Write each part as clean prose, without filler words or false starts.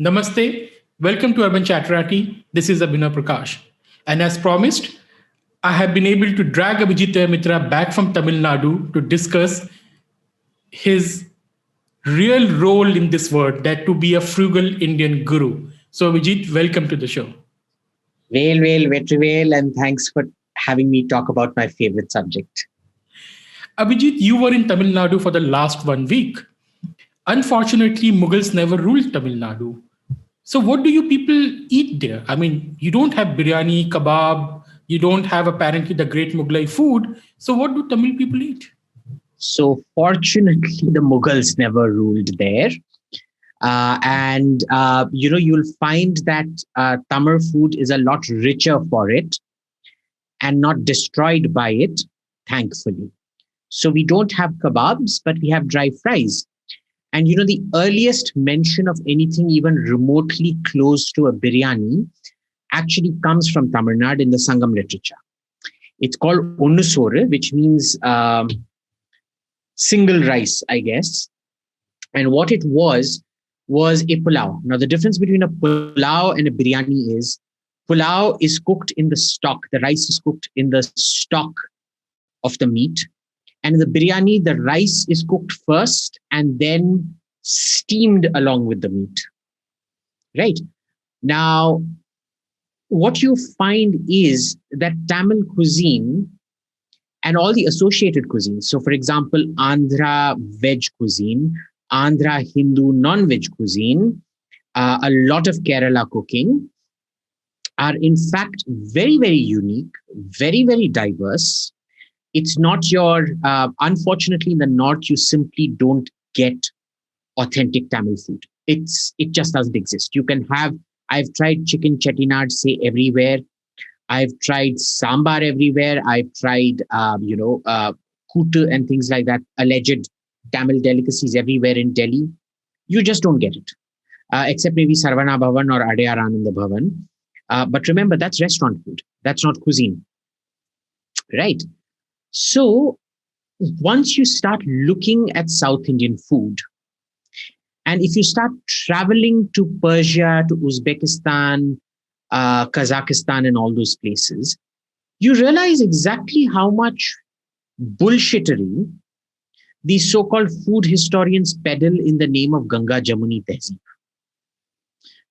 Namaste. Welcome to Urban Chatterati. This is Abhinav Prakash. And as promised, I have been able to drag Abhijit Iyer-Mitra back from Tamil Nadu to discuss his real role in this world, that to be a frugal Indian guru. So, Abhijit, welcome to the show. Vetrivel, and thanks for having me talk about my favorite subject. Abhijit, you were in Tamil Nadu for the last 1 week. Unfortunately, Mughals never ruled Tamil Nadu. So, what do you people eat there? I mean, you don't have biryani, kebab, you don't have apparently the great Mughlai food. So, what do Tamil people eat? So, fortunately, the Mughals never ruled there. You'll find that Tamil food is a lot richer for it and not destroyed by it, thankfully. So, we don't have kebabs, but we have dry fries. And the earliest mention of anything even remotely close to a biryani actually comes from Tamil Nadu in the Sangam literature. It's called Onnusore, which means single rice, I guess. And what it was a pulao. Now, the difference between a pulao and a biryani is pulao is cooked in the stock. The rice is cooked in the stock of the meat. And in the biryani, the rice is cooked first and then steamed along with the meat. Right? Now, what you find is that Tamil cuisine and all the associated cuisines, so for example, Andhra veg cuisine, Andhra Hindu non-veg cuisine, a lot of Kerala cooking, are in fact very, very unique, very, very diverse. It's not unfortunately in the north, you simply don't get authentic Tamil food. It just doesn't exist. I've tried chicken chettinad, say, everywhere. I've tried sambar everywhere. I've tried, kutu and things like that, alleged Tamil delicacies everywhere in Delhi. You just don't get it, except maybe Sarvana Bhavan or Adayar Ananda Bhavan. But remember, that's restaurant food. That's not cuisine, right? So once you start looking at South Indian food, and if you start traveling to Persia, to Uzbekistan, Kazakhstan, and all those places, you realize exactly how much bullshittery these so-called food historians peddle in the name of Ganga Jamuni Tehzeeb.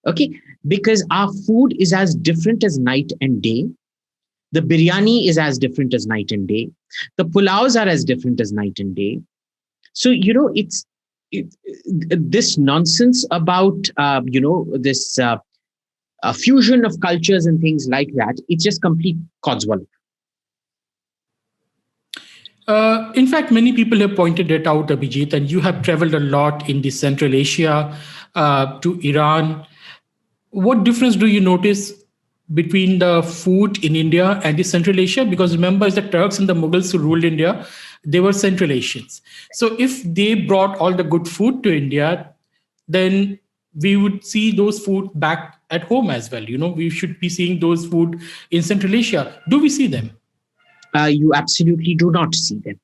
Okay, because our food is as different as night and day. The biryani is as different as night and day. The pulaus are as different as night and day. So, this nonsense about, this fusion of cultures and things like that, it's just complete codswallop. In fact, many people have pointed it out, Abhijit, and you have traveled a lot in the Central Asia to Iran. What difference do you notice between the food in India and the Central Asia? Because remember, the Turks and the Mughals who ruled India, they were Central Asians. So if they brought all the good food to India, then we would see those food back at home as well. We should be seeing those food in Central Asia. Do we see them? You absolutely do not see them.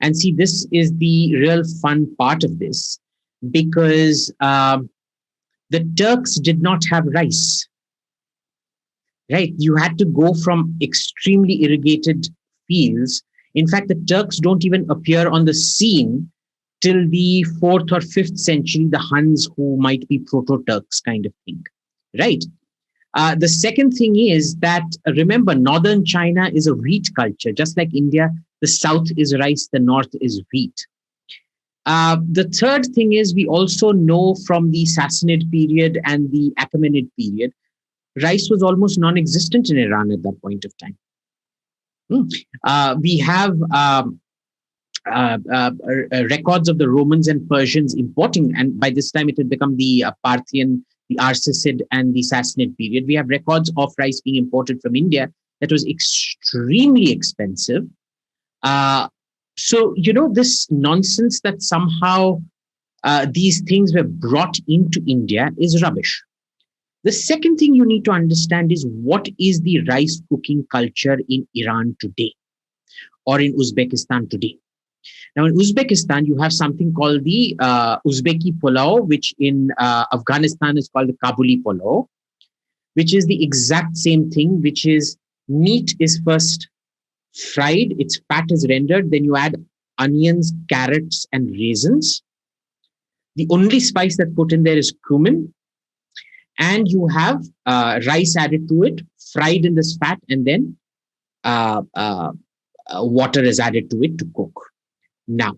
And see, this is the real fun part of this, because the Turks did not have rice. Right? You had to go from extremely irrigated fields. In fact, the Turks don't even appear on the scene till the 4th or 5th century, the Huns, who might be proto-Turks kind of thing. Right? The second thing is that, remember, northern China is a wheat culture. Just like India, the south is rice, the north is wheat. The third thing is, we also know from the Sassanid period and the Achaemenid period, rice was almost non-existent in Iran at that point of time. We have records of the Romans and Persians importing, and by this time it had become the Parthian, the Arsacid, and the Sassanid period. We have records of rice being imported from India that was extremely expensive. So, this nonsense that somehow these things were brought into India is rubbish. The second thing you need to understand is, what is the rice cooking culture in Iran today or in Uzbekistan today? Now, in Uzbekistan, you have something called the Uzbeki pulao, which in Afghanistan is called the Kabuli pulao, which is the exact same thing, which is meat is first fried, its fat is rendered, then you add onions, carrots, and raisins. The only spice that's put in there is cumin, and you have rice added to it, fried in this fat, and then water is added to it to cook. Now,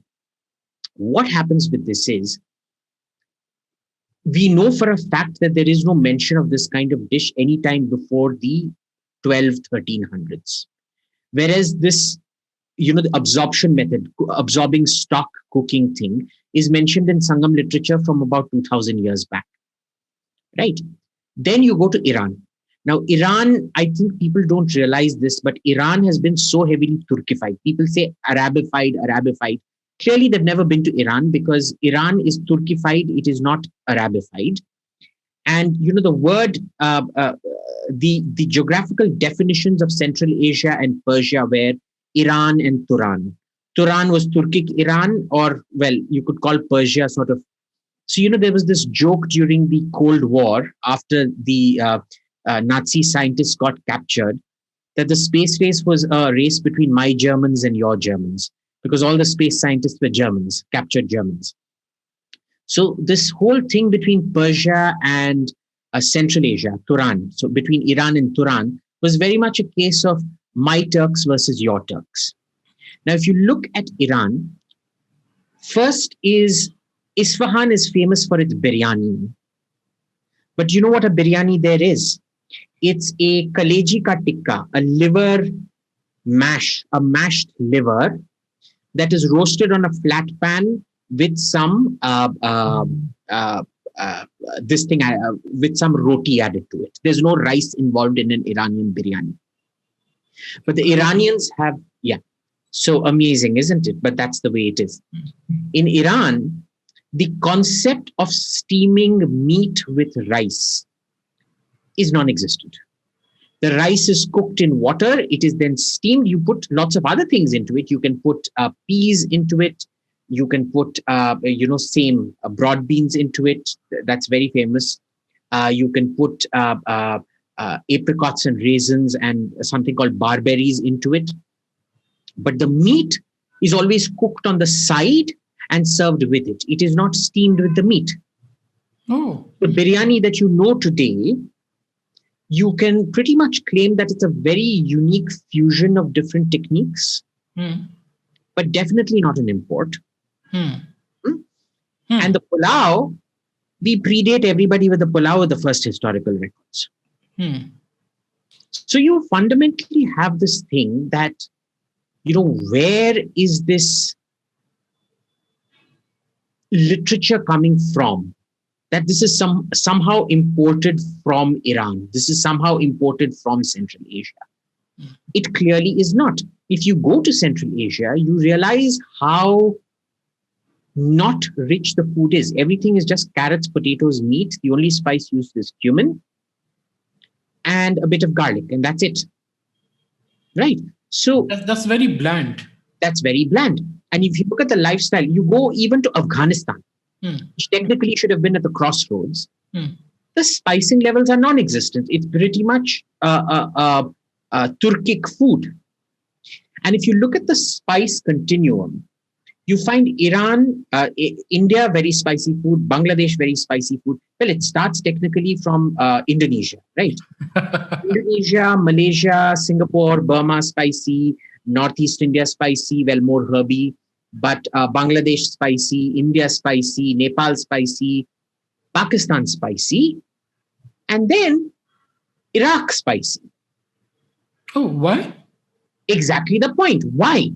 what happens with this is, we know for a fact that there is no mention of this kind of dish anytime before the 1300s. Whereas this, the absorption method, absorbing stock cooking thing, is mentioned in Sangam literature from about 2000 years back. Right? Then you go to Iran. Now, Iran, I think people don't realize this, but Iran has been so heavily Turkified. People say Arabified. Clearly, they've never been to Iran because Iran is Turkified. It is not Arabified. And, the word, the geographical definitions of Central Asia and Persia were Iran and Turan. Turan was Turkic Iran, or, well, you could call Persia sort of. So, there was this joke during the Cold War after the Nazi scientists got captured, that the space race was a race between my Germans and your Germans, because all the space scientists were Germans, captured Germans. So this whole thing between Persia and Central Asia, Turan, so between Iran and Turan, was very much a case of my Turks versus your Turks. Now, if you look at Iran, first is Isfahan is famous for its biryani. But you know what a biryani there is? It's a kaleji ka tikka, a liver mash, a mashed liver that is roasted on a flat pan with some with some roti added to it. There's no rice involved in an Iranian biryani. But the Iranians have, so amazing, isn't it? But that's the way it is. In Iran, the concept of steaming meat with rice is non-existent. The rice is cooked in water. It is then steamed. You put lots of other things into it. You can put peas into it. You can put, broad beans into it. That's very famous. You can put apricots and raisins and something called barberries into it. But the meat is always cooked on the side and served with it. It is not steamed with the meat. Oh. The biryani that you know today, you can pretty much claim that it's a very unique fusion of different techniques, but definitely not an import. And the pulao, we predate everybody with the pulao with the first historical records. So you fundamentally have this thing that, where is this literature coming from? That this is somehow imported from Iran. This is somehow imported from Central Asia. It clearly is not. If you go to Central Asia, you realize how not rich the food is. Everything is just carrots, potatoes, meat. The only spice used is cumin and a bit of garlic, and that's it. Right? So that's very bland. That's very bland. And if you look at the lifestyle, you go even to Afghanistan, which technically should have been at the crossroads. The spicing levels are non-existent. It's pretty much Turkic food. And if you look at the spice continuum, you find Iran, India, very spicy food, Bangladesh, very spicy food. Well, it starts technically from Indonesia, right? Indonesia, Malaysia, Singapore, Burma, spicy, Northeast India, spicy, well, more herby. But Bangladesh spicy, India spicy, Nepal spicy, Pakistan spicy, and then Iraq spicy. Oh, why? Exactly the point. Why?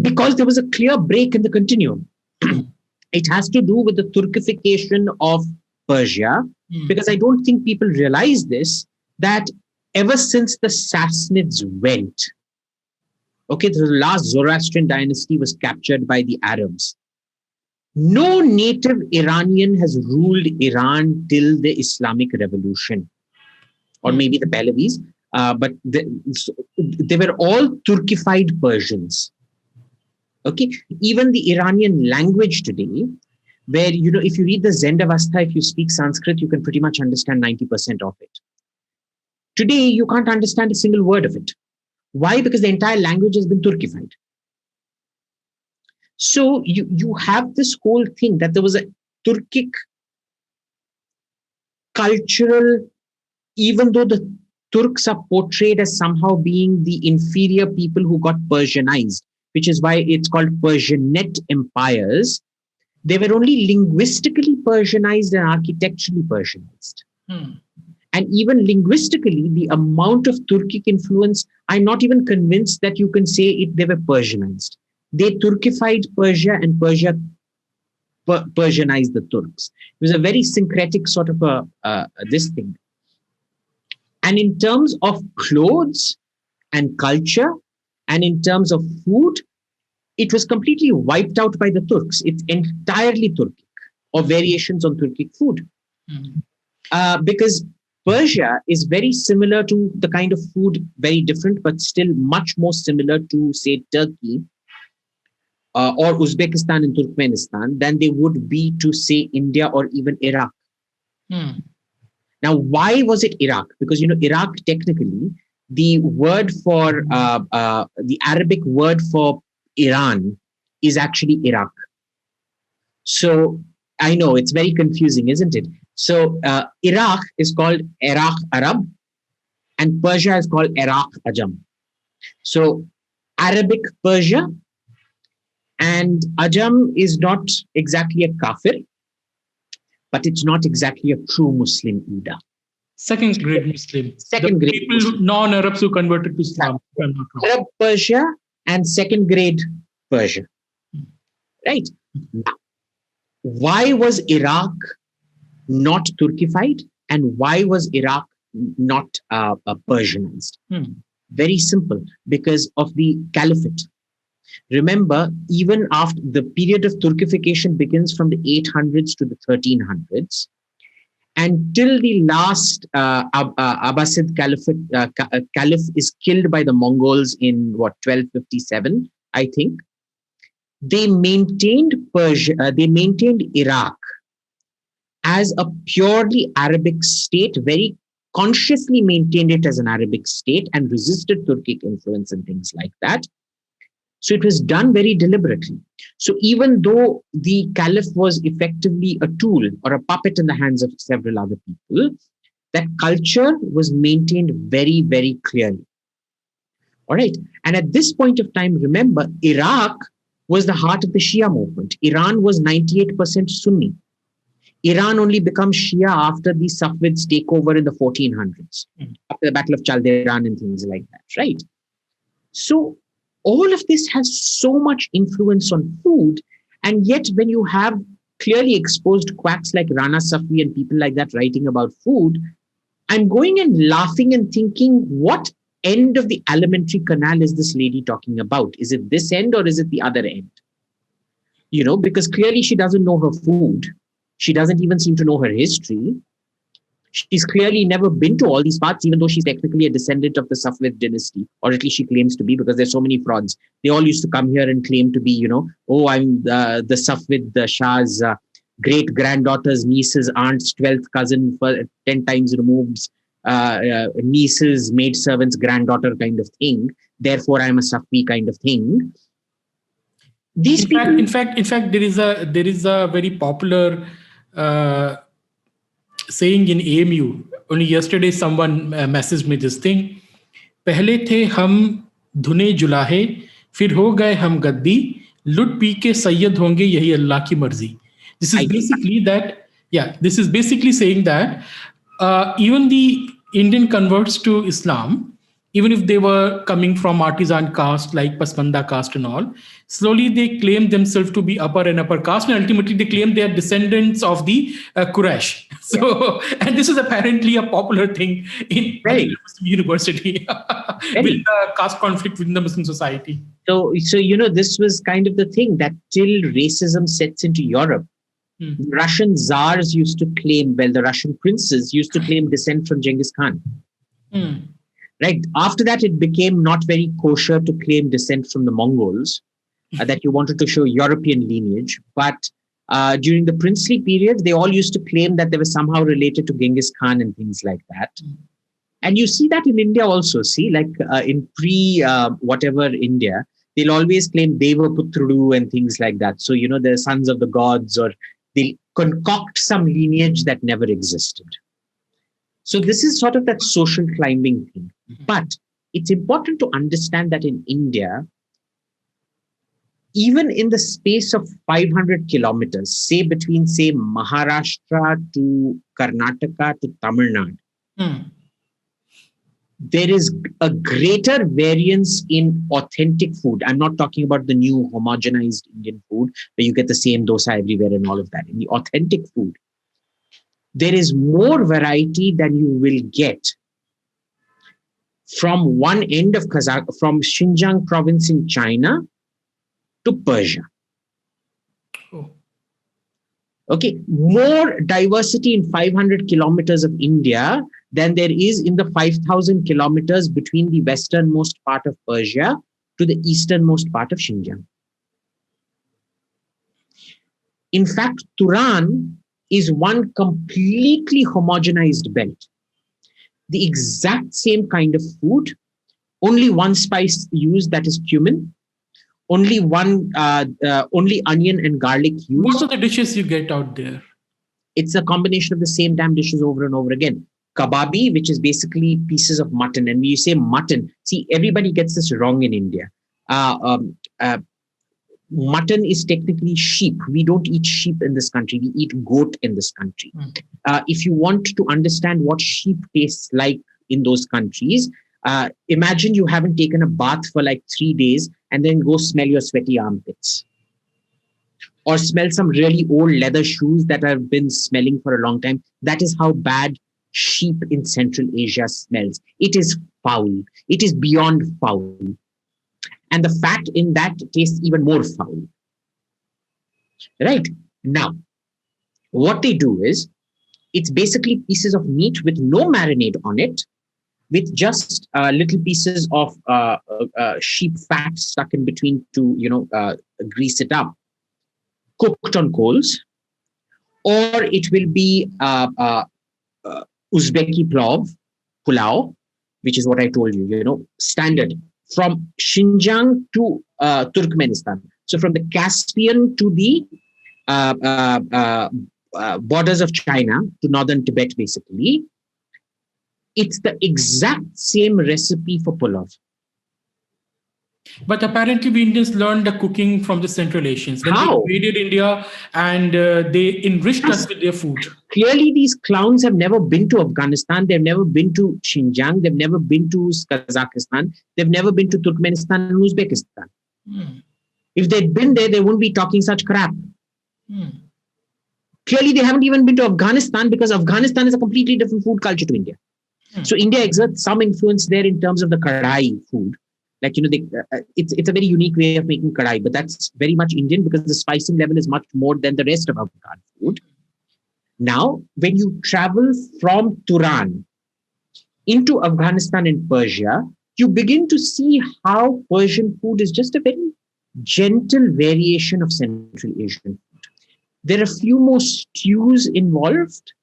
Because there was a clear break in the continuum. It has to do with the Turkification of Persia, because I don't think people realize this, that ever since the Sassanids went, the last Zoroastrian dynasty was captured by the Arabs. No native Iranian has ruled Iran till the Islamic Revolution, or maybe the Pahlavis, but they were all Turkified Persians. Okay, even the Iranian language today, where, if you read the Zendavastha, if you speak Sanskrit, you can pretty much understand 90% of it. Today, you can't understand a single word of it. Why? Because the entire language has been Turkified. So you have this whole thing that there was a Turkic cultural, even though the Turks are portrayed as somehow being the inferior people who got Persianized, which is why it's called Persianate empires. They were only linguistically Persianized and architecturally Persianized. And even linguistically, the amount of Turkic influence, I'm not even convinced that you can say they were Persianized. They Turkified Persia, and Persia Persianized the Turks. It was a very syncretic sort of this thing. And in terms of clothes and culture, and in terms of food, it was completely wiped out by the Turks. It's entirely Turkic, or variations on Turkic food. Because Persia is very similar to the kind of food, very different, but still much more similar to, say, Turkey or Uzbekistan and Turkmenistan than they would be to, say, India or even Iraq. Now, why was it Iraq? Because, Iraq, technically, the word for, the Arabic word for Iran is actually Iraq. So I know it's very confusing, isn't it? So Iraq is called Iraq Arab, and Persia is called Iraq Ajam. So Arabic Persia, and Ajam is not exactly a kafir, but it's not exactly a true Muslim either. Second grade Muslim. Second grade people, Muslim. Non-Arabs who converted to Islam. Arab Persia and second grade Persia. Right? Why was Iraq not Turkified, and why was Iraq not Persianized? Very simple, because of the caliphate. Remember, even after the period of Turkification begins from the 800s to the 1300s, until the last Abbasid caliph is killed by the Mongols in 1257, I think. They maintained Persia. They maintained Iraq as a purely Arabic state, very consciously maintained it as an Arabic state and resisted Turkic influence and things like that. So it was done very deliberately. So even though the caliph was effectively a tool or a puppet in the hands of several other people, that culture was maintained very, very clearly. All right. And at this point of time, remember, Iraq was the heart of the Shia movement. Iran was 98% Sunni. Iran only becomes Shia after the Safavids take over in the 1400s, after the Battle of Chalderan and things like that, right? So all of this has so much influence on food. And yet when you have clearly exposed quacks like Rana Safi and people like that writing about food, I'm going and laughing and thinking, what end of the alimentary canal is this lady talking about? Is it this end or is it the other end? Because clearly she doesn't know her food. She doesn't even seem to know her history. She's clearly never been to all these parts, even though she's technically a descendant of the Safavid dynasty, or at least she claims to be, because there's so many frauds. They all used to come here and claim to be, I'm the Safavid, the Shah's great granddaughter's niece's aunt's 12th cousin for 10 times removed, niece's maidservant's granddaughter kind of thing. Therefore, I'm a Safi kind of thing. These people. In fact, there is a very popular saying in AMU. Only yesterday, someone messaged me this thing. पहले थे हम धुने जुलाहे, फिर हो गए हम गद्दी, लुट P के सैयद होंगे, यही अल्लाह की मर्जी. This is basically that. Yeah, this is basically saying that even the Indian converts to Islam, even if they were coming from artisan caste like Pasmanda caste and all, slowly they claim themselves to be upper and upper caste, and ultimately they claim they are descendants of the Quraysh. So, and this is apparently a popular thing in Muslim university with the caste conflict within the Muslim society. So this was kind of the thing that till racism sets into Europe, Russian czars used to claim, the Russian princes used to claim descent from Genghis Khan. Right. After that, it became not very kosher to claim descent from the Mongols. that you wanted to show European lineage. But during the princely period, they all used to claim that they were somehow related to Genghis Khan and things like that. And you see that in India also. See, like in whatever India, they'll always claim Deva Putrudu and things like that. So, they're sons of the gods, or they'll concoct some lineage that never existed. So this is sort of that social climbing thing. But it's important to understand that in India, even in the space of 500 kilometers, say between, Maharashtra to Karnataka to Tamil Nadu, there is a greater variance in authentic food. I'm not talking about the new homogenized Indian food where you get the same dosa everywhere and all of that. In the authentic food, there is more variety than you will get from one end of from Xinjiang province in China to Persia. Okay, more diversity in 500 kilometers of India than there is in the 5,000 kilometers between the westernmost part of Persia to the easternmost part of Xinjiang. In fact, Turan is one completely homogenized belt. The exact same kind of food, only one spice used, that is cumin. Only onion and garlic used. What are the dishes you get out there? It's a combination of the same damn dishes over and over again. Kababi, which is basically pieces of mutton. And when you say mutton, see, everybody gets this wrong in India. Mutton is technically sheep. We don't eat sheep in this country. We eat goat in this country. If you want to understand what sheep tastes like in those countries, imagine you haven't taken a bath for like 3 days and then go smell your sweaty armpits. Or smell some really old leather shoes that have been smelling for a long time. That is how bad sheep in Central Asia smells. It is foul. It is beyond foul. And the fat in that tastes even more foul. Right? Now, what they do is, it's basically pieces of meat with no marinade on it, with just little pieces of sheep fat stuck in between to, grease it up, cooked on coals. Or it will be Uzbeki pulao, which is what I told you, standard from Xinjiang to Turkmenistan. So from the Caspian to the borders of China to northern Tibet, basically, it's the exact same recipe for pulao. But apparently, we Indians learned the cooking from the Central Asians. When How? they invaded India and they enriched us with their food. Clearly, these clowns have never been to Afghanistan. They've never been to Xinjiang. They've never been to Kazakhstan. They've never been to Turkmenistan and Uzbekistan. If they'd been there, they wouldn't be talking such crap. Clearly, they haven't even been to Afghanistan, because Afghanistan is a completely different food culture to India. So India exerts some influence there in terms of the kadai food. Like, it's a very unique way of making kadai, but that's very much Indian because the spicing level is much more than the rest of Afghan food. Now, when you travel from Turan into Afghanistan and Persia, you begin to see how Persian food is just a very gentle variation of Central Asian food. There are a few more stews involved.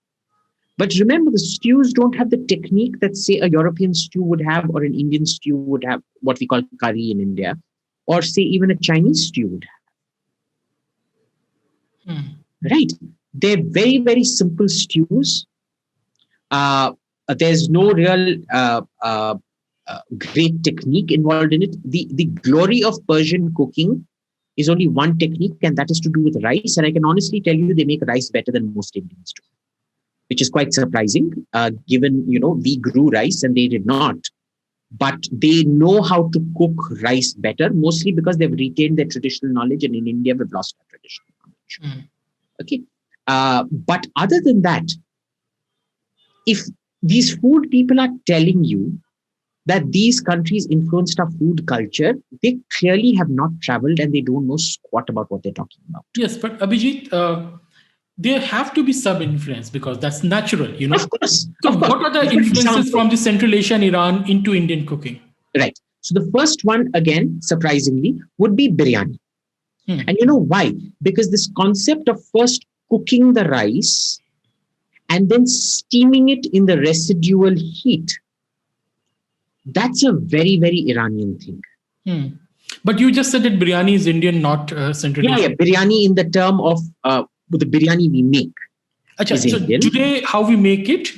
But remember, the stews don't have the technique that, say, a European stew would have, or an Indian stew would have, what we call curry in India, or say even a Chinese stew would have. Right? They're very, very simple stews. There's no real great technique involved in it. The glory of Persian cooking is only one technique, and that is to do with rice. And I can honestly tell you, they make rice better than most Indians do, which is quite surprising, given, we grew rice and they did not. But they know how to cook rice better, mostly because they've retained their traditional knowledge, and in India, we've lost our traditional knowledge. Okay. But other than that, if these food people are telling you that these countries influenced our food culture, they clearly have not traveled and they don't know squat about what they're talking about. Yes, but Abhijit, there have to be some influence because that's natural, Of course. So of course. what are the influences from the Central Asia and Iran into Indian cooking? Right. So the first one, again, surprisingly, would be biryani. And you know why? Because this concept of first cooking the rice and then steaming it in the residual heat, that's a very, very Iranian thing. But you just said that biryani is Indian, not Central Asian. Yeah, biryani in the term of the biryani we make. Achha, so Indian. today, how we make it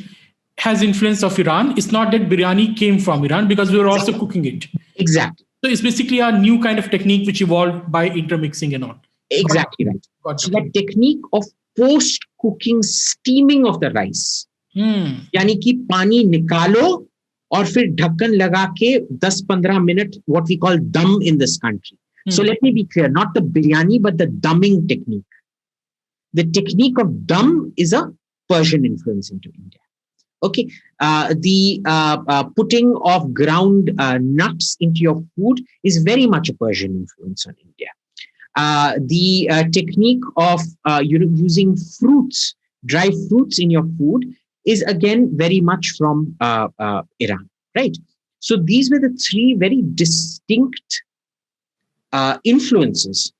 has influence of Iran. It's not that biryani came from Iran because we were also cooking it. Exactly. So it's basically a new kind of technique which evolved by intermixing and all. Exactly right. So that technique of post-cooking steaming of the rice, यानी कि पानी निकालो और फिर ढक्कन लगा के 10-15 minute, what we call dum in this country. So let me be clear, not the biryani, but the dumming technique. The technique of dum is a Persian influence into India. Okay, the putting of ground nuts into your food is very much a Persian influence on India. The technique of using fruits, dry fruits in your food is again very much from Iran, right? So these were the three very distinct influences: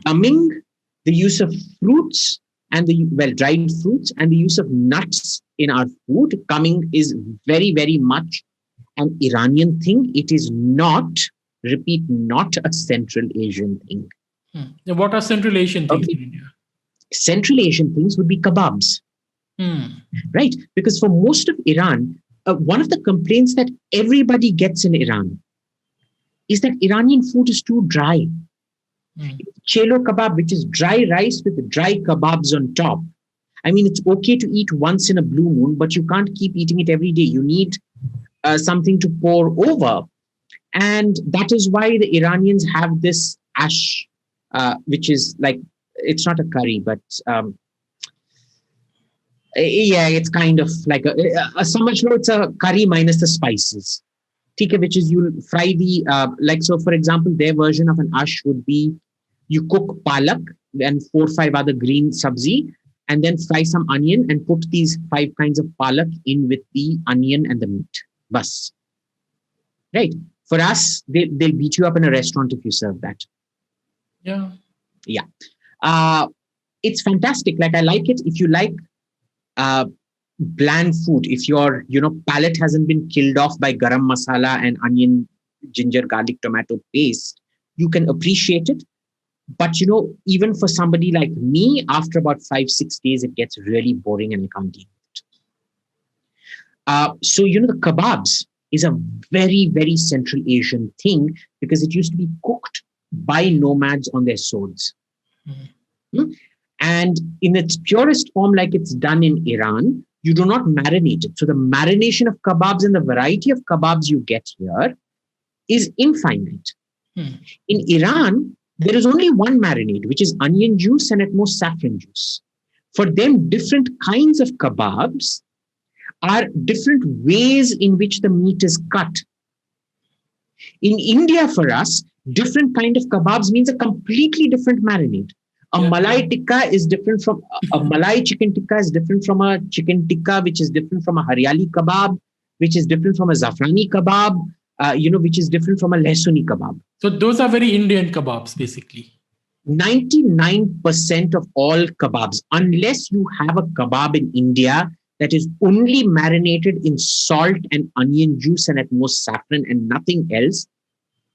dumming, the use of fruits, and dried fruits, and the use of nuts in our food. Coming is very, very much an Iranian thing. It is not, repeat, not a Central Asian thing. What are Central Asian things in India? Central Asian things would be kebabs, right? Because for most of Iran, one of the complaints that everybody gets in Iran is that Iranian food is too dry. Chelo kebab, which is dry rice with dry kebabs on top. I mean, it's okay to eat once in a blue moon, but you can't keep eating it every day. You need something to pour over. And that is why the Iranians have this ash, which is like, it's not a curry, but yeah, it's kind of like so much more, it's a curry minus the spices. Which is you'll fry the, so for example, their version of an ash would be you cook palak and 4 or 5 other green sabzi, and then fry some onion and put these 5 kinds of palak in with the onion and the meat. Bas. Right. For us, they'll beat you up in a restaurant if you serve that. Yeah. Yeah. It's fantastic. Like, I like it. If you like bland food, if your palate hasn't been killed off by garam masala and onion, ginger, garlic, tomato paste, you can appreciate it. But even for somebody like me, after about 5-6 days, it gets really boring and I can't deal with it. So the kebabs is a very, very Central Asian thing because it used to be cooked by nomads on their swords. And in its purest form, like it's done in Iran, you do not marinate it. So the marination of kebabs and the variety of kebabs you get here is infinite. In Iran, there is only one marinade, which is onion juice and at most saffron juice. For them, different kinds of kebabs are different ways in which the meat is cut. In India, for us, different kind of kebabs means a completely different marinade. A Malai tikka is different from a Malai chicken tikka is different from a chicken tikka, which is different from a Haryali kebab, which is different from a Zafrani kebab, which is different from a Lehsuni kebab. So those are very Indian kebabs, basically. 99% of all kebabs, unless you have a kebab in India that is only marinated in salt and onion juice and at most saffron and nothing else,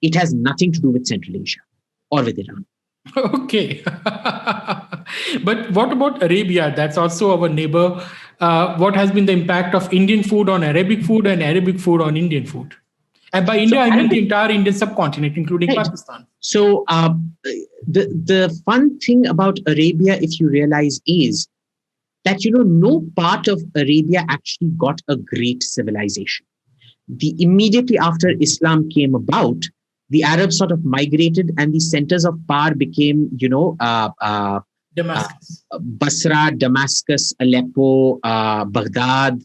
it has nothing to do with Central Asia or with Iran. Okay. But what about Arabia? That's also our neighbor. What has been the impact of Indian food on Arabic food and Arabic food on Indian food? And by India, I mean the entire Indian subcontinent, including Pakistan. So the fun thing about Arabia, if you realize, is that, no part of Arabia actually got a great civilization. Immediately after Islam came about, the Arabs sort of migrated and the centers of power became, Damascus. Basra, Damascus, Aleppo, Baghdad,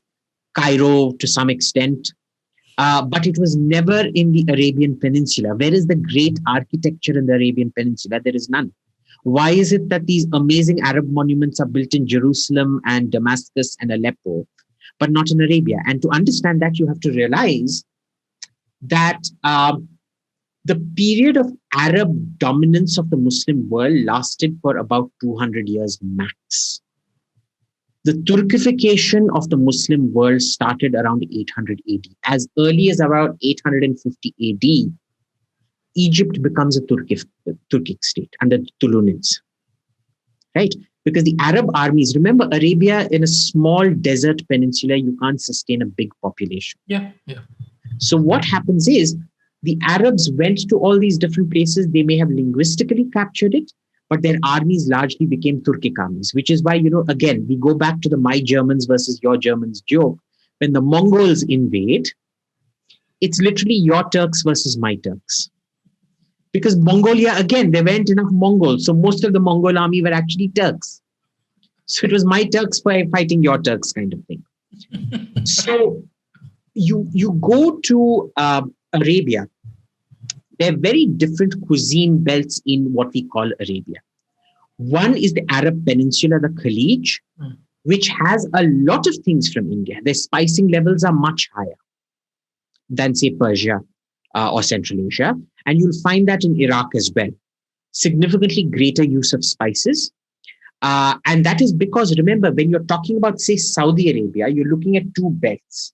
Cairo to some extent. But it was never in the Arabian Peninsula. Where is the great architecture in the Arabian Peninsula? There is none. Why is it that these amazing Arab monuments are built in Jerusalem and Damascus and Aleppo, but not in Arabia? And to understand that, you have to realize that The period of Arab dominance of the Muslim world lasted for about 200 years max. The Turkification of the Muslim world started around 800 AD. As early as about 850 AD, Egypt becomes a Turkic state under the Tulunids, right? Because the Arab armies, remember, Arabia in a small desert peninsula, you can't sustain a big population. Yeah. So what happens is the Arabs went to all these different places. They may have linguistically captured it, but their armies largely became Turkic armies, which is why, again, we go back to the my Germans versus your Germans joke. When the Mongols invade, it's literally your Turks versus my Turks. Because Mongolia, again, there weren't enough Mongols. So most of the Mongol army were actually Turks. So it was my Turks fighting your Turks kind of thing. So you go to Arabia. There are very different cuisine belts in what we call Arabia. One is the Arab Peninsula, the Khalij, which has a lot of things from India. Their spicing levels are much higher than, say, Persia or Central Asia. And you'll find that in Iraq as well. Significantly greater use of spices. And that is because, remember, when you're talking about, say, Saudi Arabia, you're looking at two belts.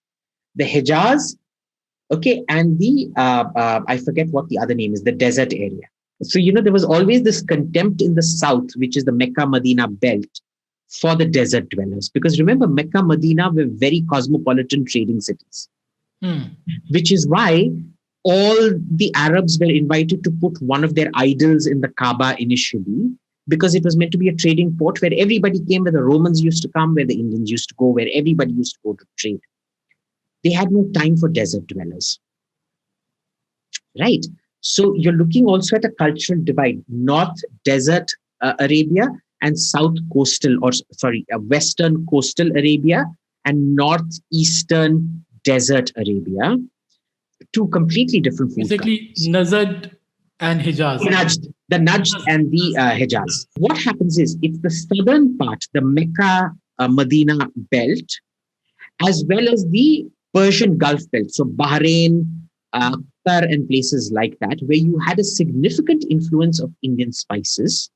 The Hejaz, okay, and the, I forget what the other name is, the desert area. So, there was always this contempt in the south, which is the Mecca-Medina belt, for the desert dwellers. Because remember, Mecca, Medina were very cosmopolitan trading cities, which is why all the Arabs were invited to put one of their idols in the Kaaba initially, because it was meant to be a trading port where everybody came, where the Romans used to come, where the Indians used to go, where everybody used to go to trade. They had no time for desert dwellers, right? So you're looking also at a cultural divide, North Desert Arabia and Western Coastal Arabia and Northeastern Desert Arabia. Two completely different food Basically, cultures. Najd and Hijaz. The Najd and the Hejaz. What happens is it's the southern part, the Mecca-Medina belt, as well as the Persian Gulf belt. So Bahrain, Qatar and places like that, where you had a significant influence of Indian spices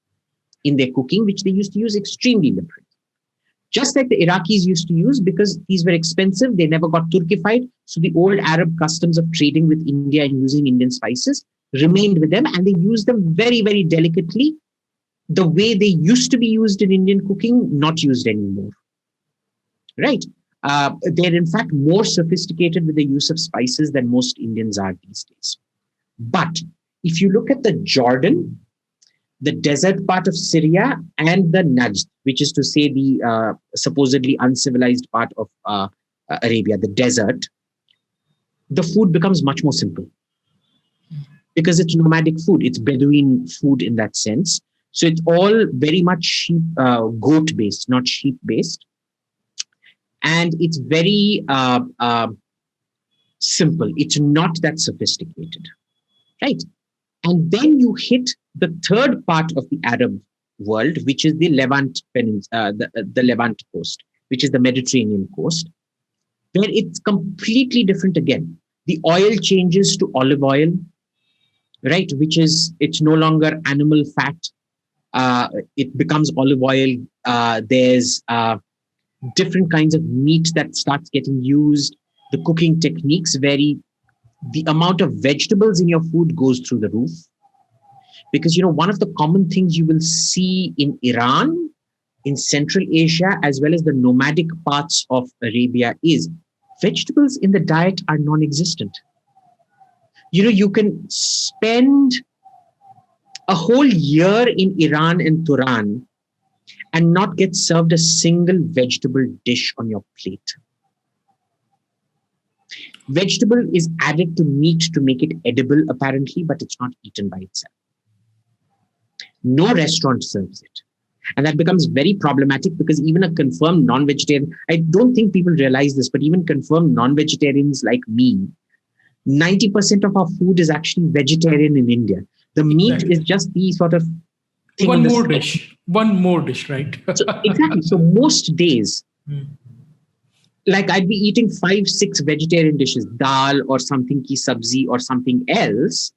in their cooking, which they used to use extremely liberally. Just like the Iraqis used to use, because these were expensive, they never got Turkified. So the old Arab customs of trading with India and using Indian spices remained with them, and they used them very, very delicately, the way they used to be used in Indian cooking, not used anymore. Right? They're in fact more sophisticated with the use of spices than most Indians are these days. But if you look at the Jordan, the desert part of Syria, and the Najd, which is to say the supposedly uncivilized part of Arabia, the desert, the food becomes much more simple because it's nomadic food. It's Bedouin food in that sense. So it's all very much goat-based, not sheep-based. And it's very simple. It's not that sophisticated, right? And then you hit the third part of the Arab world, which is the Levant the Levant coast, which is the Mediterranean coast, where it's completely different again. The oil changes to olive oil, right? Which is, it's no longer animal fat. It becomes olive oil. There's different kinds of meat that starts getting used. The cooking techniques vary. The amount of vegetables in your food goes through the roof. Because, one of the common things you will see in Iran, in Central Asia, as well as the nomadic parts of Arabia is vegetables in the diet are non-existent. You can spend a whole year in Iran and Turan and not get served a single vegetable dish on your plate. Vegetable is added to meat to make it edible, apparently, but it's not eaten by itself. No restaurant serves it. And that becomes very problematic because even a confirmed non-vegetarian, I don't think people realize this, but even confirmed non-vegetarians like me, 90% of our food is actually vegetarian in India. The meat is just the sort of thing. One more dish, right? So, exactly. So most days, like I'd be eating 5-6 vegetarian dishes, dal or something ki sabzi or something else.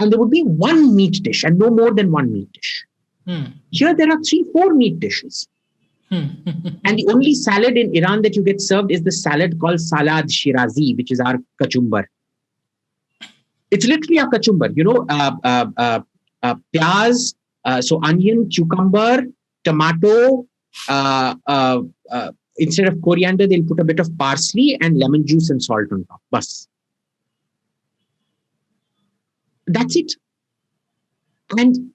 and there would be one meat dish and no more than one meat dish. Here there are 3-4 meat dishes. And the only salad in Iran that you get served is the salad called Salad Shirazi, which is our kachumbar. It's literally a kachumbar, pyaz, so onion, cucumber, tomato, instead of coriander, they'll put a bit of parsley and lemon juice and salt on top. Bas. That's it. And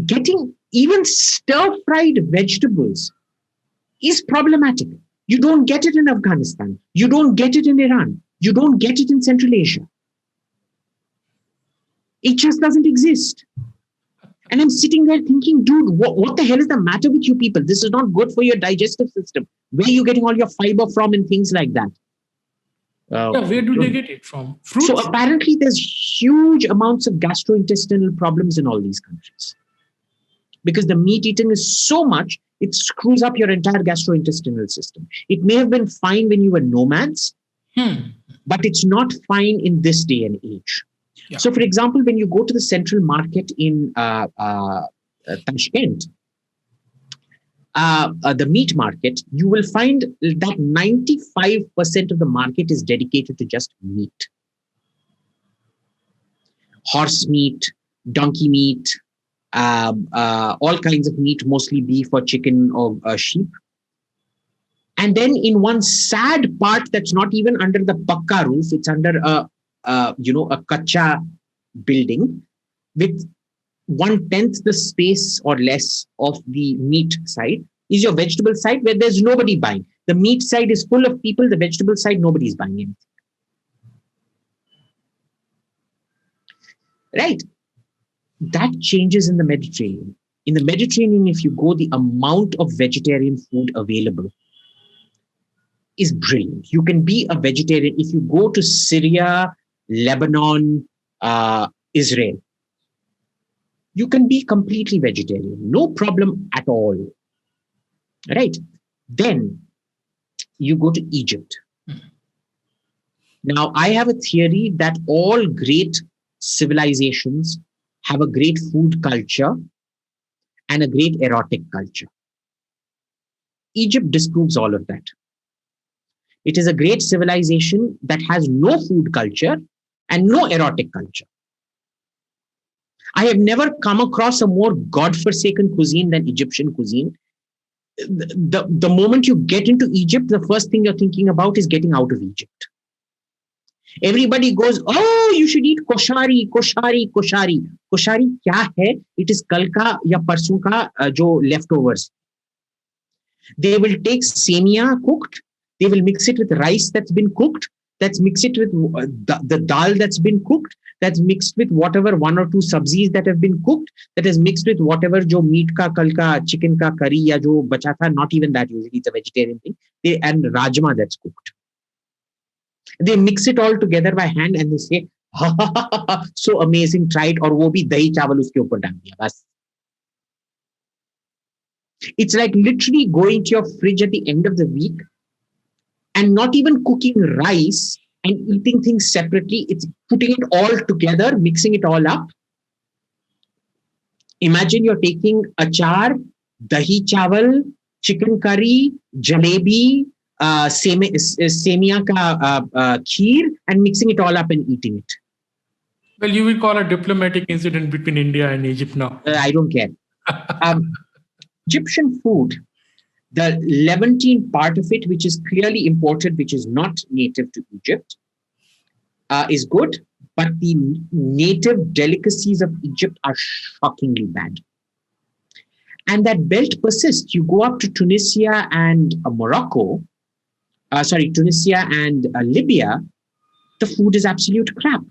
getting even stir-fried vegetables is problematic. You don't get it in Afghanistan. You don't get it in Iran. You don't get it in Central Asia. It just doesn't exist. And I'm sitting there thinking, dude, what the hell is the matter with you people? This is not good for your digestive system. Where are you getting all your fiber from and things like that? Where do they get it from? Fruits? So apparently there's huge amounts of gastrointestinal problems in all these countries. Because the meat eating is so much, it screws up your entire gastrointestinal system. It may have been fine when you were nomads, but it's not fine in this day and age. Yeah. So, for example, when you go to the central market in Tashkent, the meat market, you will find that 95% of the market is dedicated to just meat. Horse meat, donkey meat, all kinds of meat, mostly beef or chicken or sheep. And then in one sad part that's not even under the pakka roof, it's under a kacha building with 1/10 the space or less of the meat side is your vegetable side, where there's nobody buying. The meat side is full of people. The vegetable side, nobody's buying anything. Right? That changes in the Mediterranean. In the Mediterranean, if you go, the amount of vegetarian food available is brilliant. You can be a vegetarian. If you go to Syria, Lebanon, Israel, you can be completely vegetarian. No problem at all. Right? Then you go to Egypt. Now, I have a theory that all great civilizations have a great food culture and a great erotic culture. Egypt disproves all of that. It is a great civilization that has no food culture and no erotic culture. I have never come across a more godforsaken cuisine than Egyptian cuisine. The moment you get into Egypt, the first thing you're thinking about is getting out of Egypt. Everybody goes, oh, you should eat koshari, koshari, koshari. Koshari kya hai? It is kal ka ya parson ka jo leftovers. They will take semia cooked. They will mix it with rice that's been cooked. That's mixed it with the dal that's been cooked. That's mixed with whatever 1 or 2 sabzis that have been cooked. That is mixed with whatever jo meat ka, kal ka, chicken ka, curry ya jo bacha tha. Not even that usually. It's a vegetarian thing. And rajma that's cooked. They mix it all together by hand and they say, ha, ha, ha, ha, so amazing, try it. Or wo bhi dahi chawal uske upar dal diya. Bas. It's like literally going to your fridge at the end of the week and not even cooking rice and eating things separately. It's putting it all together, mixing it all up. Imagine you're taking achar, dahi chawal, chicken curry, jalebi, semia ka kheer, and mixing it all up and eating it. Well, you will call a diplomatic incident between India and Egypt now. I don't care. Egyptian food, the Levantine part of it, which is clearly imported, which is not native to Egypt, is good. But the native delicacies of Egypt are shockingly bad. And that belt persists. You go up to Tunisia and Tunisia and Libya, the food is absolute crap.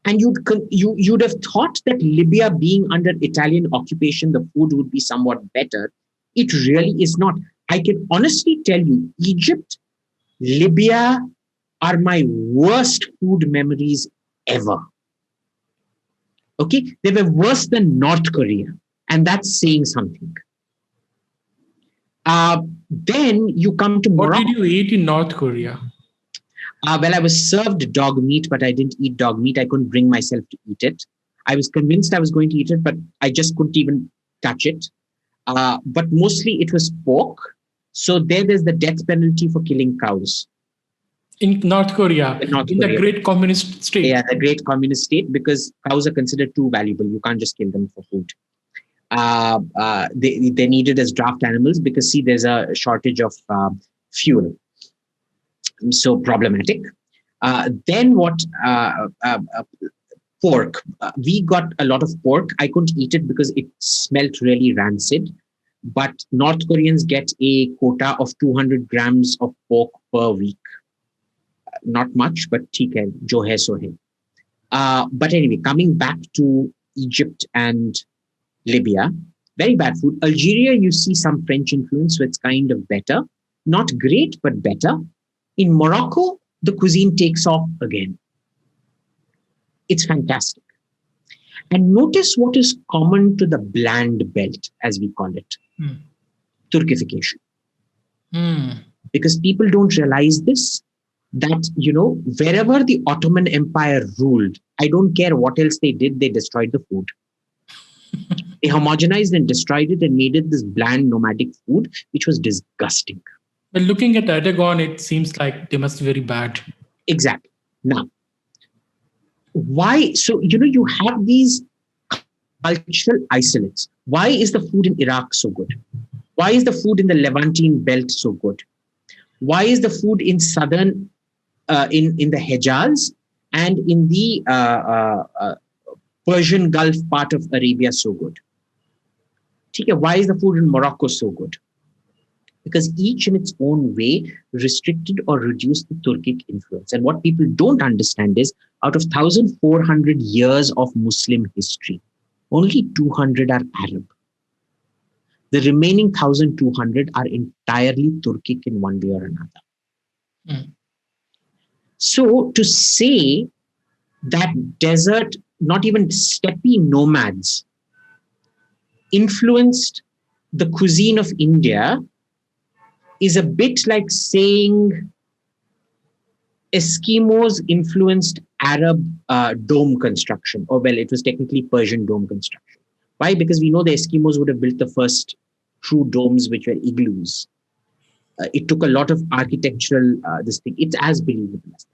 And you'd have thought that Libya being under Italian occupation, the food would be somewhat better. It really is not. I can honestly tell you, Egypt, Libya are my worst food memories ever. Okay? They were worse than North Korea. And that's saying something. Then you come to Morocco. What did you eat in North Korea? Well, I was served dog meat, but I didn't eat dog meat. I couldn't bring myself to eat it. I was convinced I was going to eat it, but I just couldn't even touch it. But mostly it was pork. So there's the death penalty for killing cows In North Korea, in North in the Korea. great communist state. Yeah, the great communist state, because cows are considered too valuable. You can't just kill them for food. They're needed as draft animals because, see, there's a shortage of fuel. So problematic. Then what? Pork. We got a lot of pork. I couldn't eat it because it smelt really rancid. But North Koreans get a quota of 200 grams of pork per week. Not much, but theek hai, jo hai so hai. But anyway, coming back to Egypt and Libya, very bad food. Algeria, you see some French influence, so it's kind of better. Not great, but better. In Morocco, the cuisine takes off again. It's fantastic. And notice what is common to the bland belt, as we call it. Turkification. Because people don't realize this, that, wherever the Ottoman Empire ruled, I don't care what else they did, they destroyed the food. They homogenized and destroyed it and made it this bland nomadic food, which was disgusting. But looking at Aragon, it seems like they must be very bad. Exactly. Now, why? So, you have these cultural isolates. Why is the food in Iraq so good? Why is the food in the Levantine belt so good? Why is the food in southern, in the Hejaz and in the Persian Gulf part of Arabia so good? Why is the food in Morocco so good? Because each in its own way restricted or reduced the Turkic influence. And what people don't understand is, out of 1,400 years of Muslim history, only 200 are Arab. The remaining 1,200 are entirely Turkic in one way or another. So to say that desert, not even steppe nomads, influenced the cuisine of India is a bit like saying Eskimos influenced Arab dome construction. Or, well, it was technically Persian dome construction. Why? Because we know the Eskimos would have built the first true domes, which were igloos. It took a lot of architectural, this thing. It's as believable as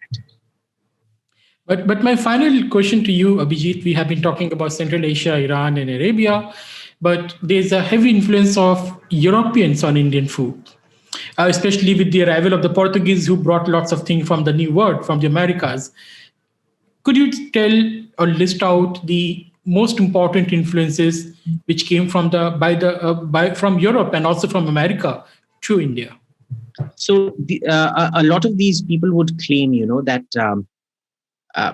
that. But my final question to you, Abhijit, we have been talking about Central Asia, Iran, and Arabia, but there's a heavy influence of Europeans on Indian food, especially with the arrival of the Portuguese, who brought lots of things from the New World, from the Americas. Could you tell or list out the most important influences which came from from Europe and also from America to India? So a lot of these people would claim, that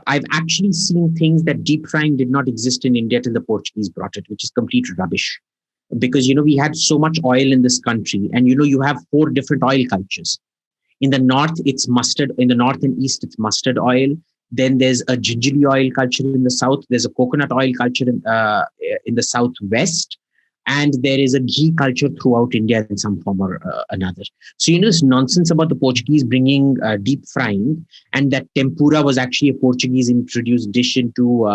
I've actually seen things that deep frying did not exist in India till the Portuguese brought it, which is complete rubbish. Because, we had so much oil in this country, and, you have 4 different oil cultures. In the north, it's mustard. In the north and east, it's mustard oil. Then there's a gingery oil culture in the south. There's a coconut oil culture in the southwest. And there is a ghee culture throughout India in some form or another. So, this nonsense about the Portuguese bringing deep frying, and that tempura was actually a Portuguese introduced dish into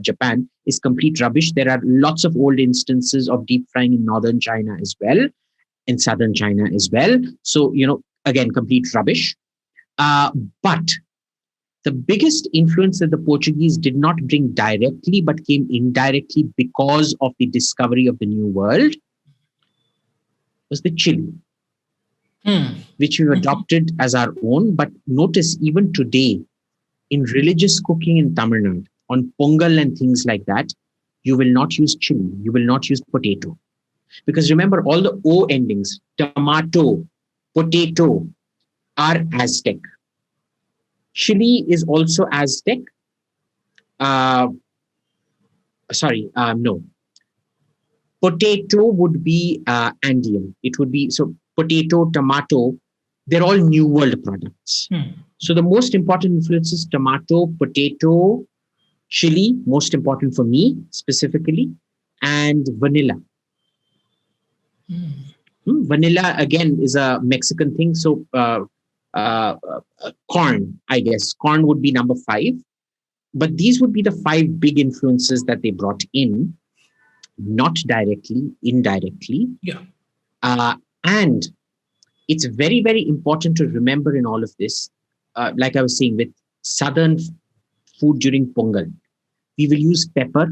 Japan, is complete rubbish. There are lots of old instances of deep frying in northern China as well, in southern China as well. So, again, complete rubbish. But the biggest influence that the Portuguese did not bring directly, but came indirectly because of the discovery of the New World, was the chili, which we've adopted as our own. But notice, even today, in religious cooking in Tamil Nadu, on Pongal and things like that, you will not use chili. You will not use potato. Because remember, all the O endings, tomato, potato, are Aztec. Chili is also Aztec. No. Potato would be Andean. It would be, so potato, tomato, they're all New World products. So the most important influences: tomato, potato, chili, most important for me specifically, and vanilla. Vanilla, again, is a Mexican thing. So corn, I guess. Corn would be number 5. But these would be the 5 big influences that they brought in, not directly, indirectly. Yeah. And it's very, very important to remember in all of this, like I was saying, with southern food during Pongal, we will use pepper.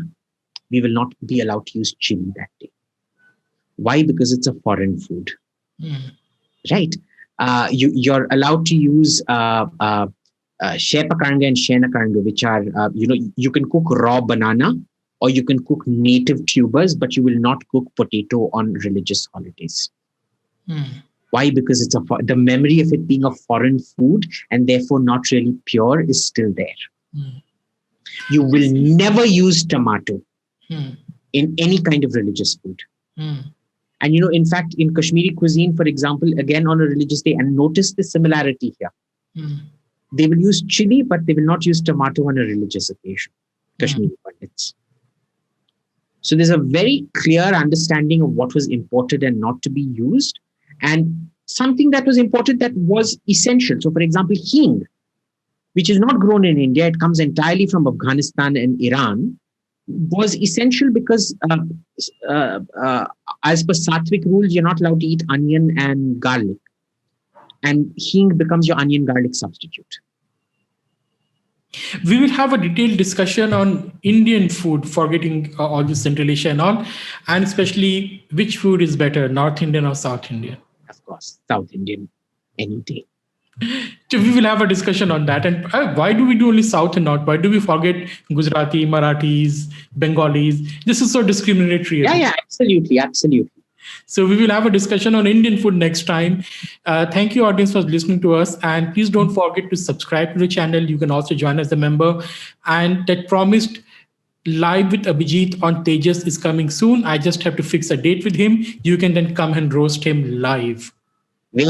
We will not be allowed to use chili that day. Why? Because it's a foreign food, right? You're allowed to use Shepakaranga and Shenakaranga, which are, you can cook raw banana or you can cook native tubers, but you will not cook potato on religious holidays. Why? Because it's the memory of it being a foreign food and therefore not really pure is still there. You will never use tomato in any kind of religious food. And, in fact, in Kashmiri cuisine, for example, again on a religious day, and notice the similarity here. They will use chili, but they will not use tomato on a religious occasion. Kashmiri Pandits. So there's a very clear understanding of what was imported and not to be used, and something that was imported that was essential. So, for example, hing, which is not grown in India, it comes entirely from Afghanistan and Iran, was essential because as per Sattvic rules, you're not allowed to eat onion and garlic. And hing becomes your onion garlic substitute. We will have a detailed discussion on Indian food, forgetting all the Central Asia and all, and especially which food is better, North Indian or South Indian. Of course, South Indian, any day. So we will have a discussion on that. And why do we do only South and North? Why do we forget Gujarati, Marathis, Bengalis? This is so discriminatory. Yeah, absolutely. So we will have a discussion on Indian food next time. Thank you, audience, for listening to us. And please don't forget to subscribe to the channel. You can also join as a member. And that promised live with Abhijit on Tejas is coming soon. I just have to fix a date with him. You can then come and roast him live. Well.